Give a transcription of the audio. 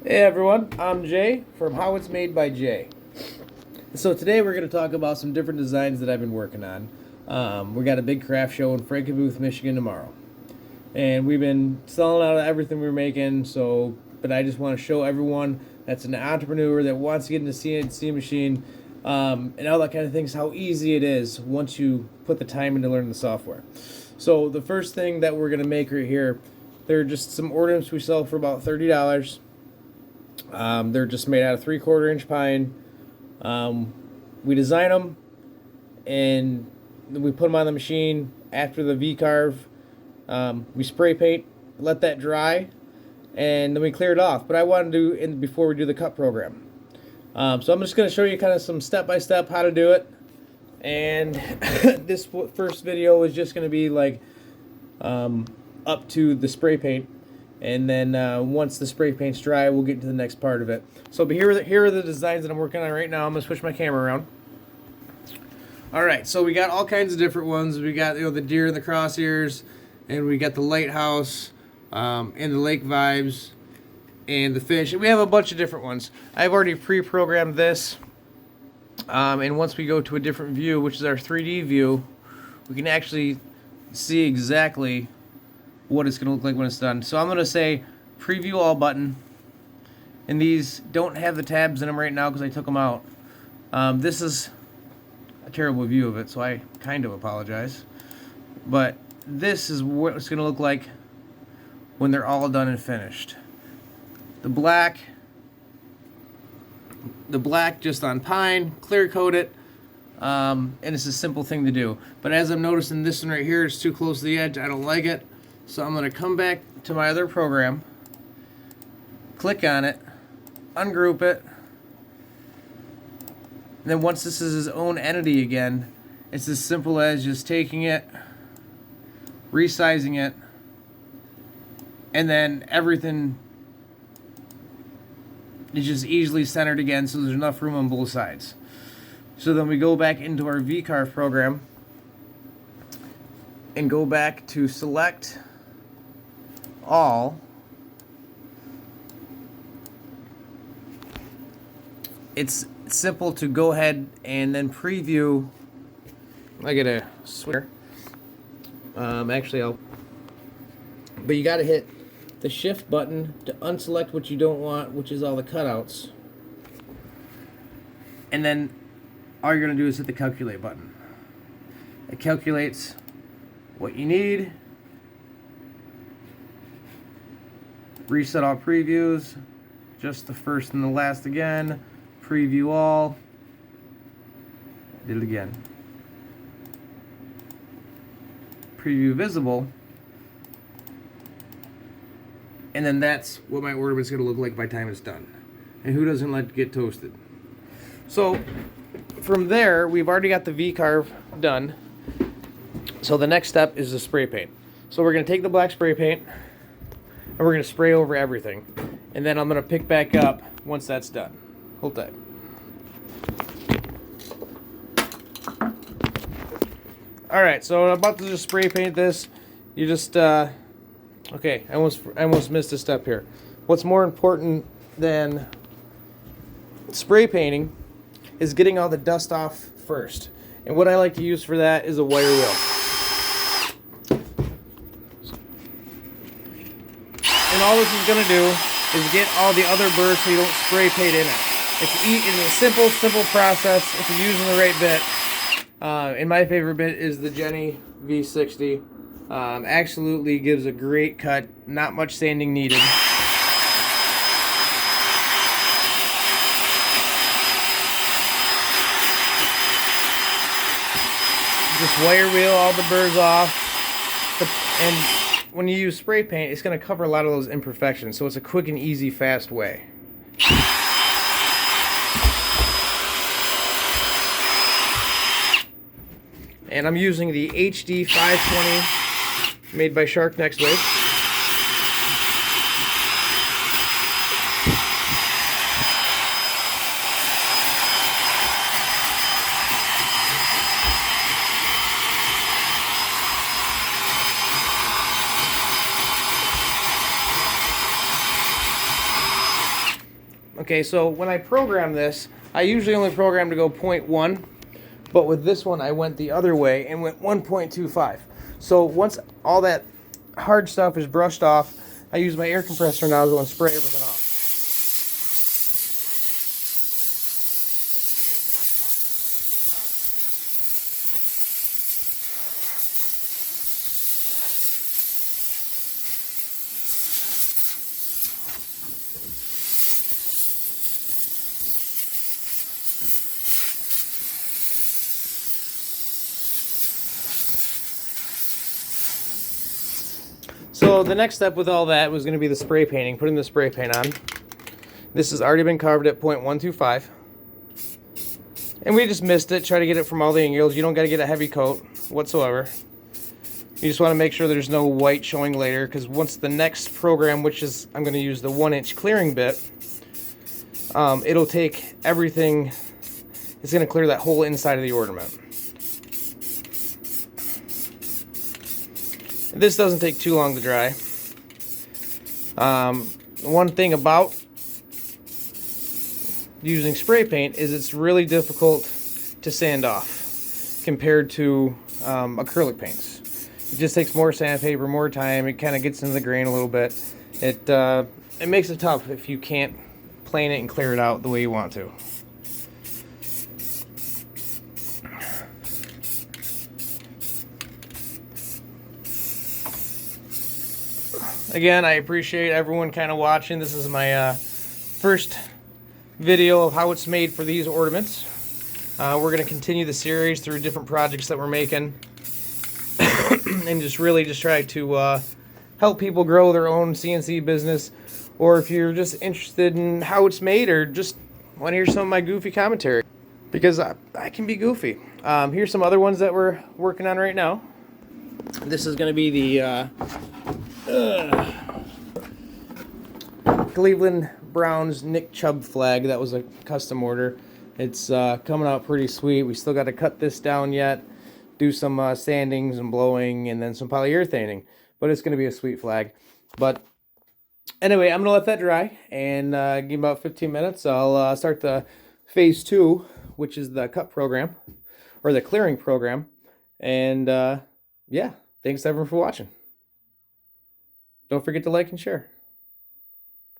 Hey everyone, I'm Jay from How It's Made by Jay. So today we're going to talk about some different designs that I've been working on. We got a big craft show in Frankenmuth, Michigan tomorrow. And we've been selling out of everything we're making, but I just want to show everyone that's an entrepreneur that wants to get into CNC machine and all that kind of things, how easy it is once you put the time into learning the software. So the first thing that we're going to make right here, they're just some ornaments we sell for about $30. They're just made out of 3/4 inch pine. We design them and then we put them on the machine. After the V-carve, we spray paint, let that dry, and then we clear it off. But I want to do before we do the cut program. So I'm just going to show you kind of some step-by-step how to do it. And this first video is just going to be like up to the spray paint. And then once the spray paint's dry, we'll get into the next part of it. So but here are the designs that I'm working on right now. I'm going to switch my camera around. Alright, so we got all kinds of different ones. We got the deer and the crosshairs, and we got the lighthouse, and the lake vibes, and the fish. We have a bunch of different ones. I've already pre-programmed this. And once we go to a different view, which is our 3D view, we can actually see exactly what it's going to look like when it's done. So I'm going to say preview all button, and these don't have the tabs in them right now because I took them out. This is a terrible view of it, so I kind of apologize, but this is what it's going to look like when they're all done and finished. The black just on pine, clear coat it, and it's a simple thing to do. But as I'm noticing, this one right here is too close to the edge. I don't like it. So I'm going to come back to my other program, click on it, ungroup it, and then once this is its own entity again, it's as simple as just taking it, resizing it, and then everything is just easily centered again, so there's enough room on both sides. So then we go back into our V-carve program and go back to select all. It's simple to go ahead and then preview. I get a switcher. But you got to hit the shift button to unselect what you don't want, which is all the cutouts. And then all you're going to do is hit the calculate button. It calculates what you need. Reset all previews, just the first and the last again. Preview all. Did it again. Preview visible. And then that's what my ornament's going to look like by the time it's done. And who doesn't like to get toasted? So from there, we've already got the V-carve done. So the next step is the spray paint. So we're going to take the black spray paint, and we're going to spray over everything. And then I'm going to pick back up once that's done. Hold tight. Alright, so I'm about to just spray paint this. You just, okay, I almost missed a step here. What's more important than spray painting is getting all the dust off first. And what I like to use for that is a wire wheel. And all this is going to do is get all the other burrs so you don't spray paint in it. It's a simple process if you're using the right bit. And my favorite bit is the Jenny V60. Absolutely gives a great cut. Not much sanding needed. Just wire wheel all the burrs off. And when you use spray paint, it's going to cover a lot of those imperfections, so it's a quick and easy, fast way. And I'm using the HD 520 made by Shark Next Wave. Okay, so when I program this, I usually only program to go 0.1, but with this one I went the other way and went 1.25. So once all that hard stuff is brushed off, I use my air compressor nozzle and spray everything off. So the next step with all that was going to be the spray painting, putting the spray paint on. This has already been carved at 0.125. And we just missed it, try to get it from all the angles. You don't got to get a heavy coat whatsoever. You just want to make sure there's no white showing later, because once the next program, which is, I'm going to use the 1-inch clearing bit, it'll take everything, it's going to clear that whole inside of the ornament. This doesn't take too long to dry. One thing about using spray paint is it's really difficult to sand off compared to acrylic paints. It just takes more sandpaper, more time. It kind of gets into the grain a little bit. It makes it tough if you can't plane it and clear it out the way you want to. Again, I appreciate everyone kind of watching. This is my first video of how it's made for these ornaments. We're going to continue the series through different projects that we're making and just try to help people grow their own CNC business, or if you're just interested in how it's made or just want to hear some of my goofy commentary, because I can be goofy. Here's some other ones that we're working on right now. This is going to be the Cleveland Browns Nick Chubb flag. That was a custom order. It's coming out pretty sweet. We still got to cut this down yet, do some sandings and blowing, and then some polyurethaning. But it's going to be a sweet flag. But anyway, I'm going to let that dry, and give about 15 minutes. I'll start the phase 2, which is the cut program, or the clearing program. And yeah, thanks everyone for watching. Don't forget to like and share.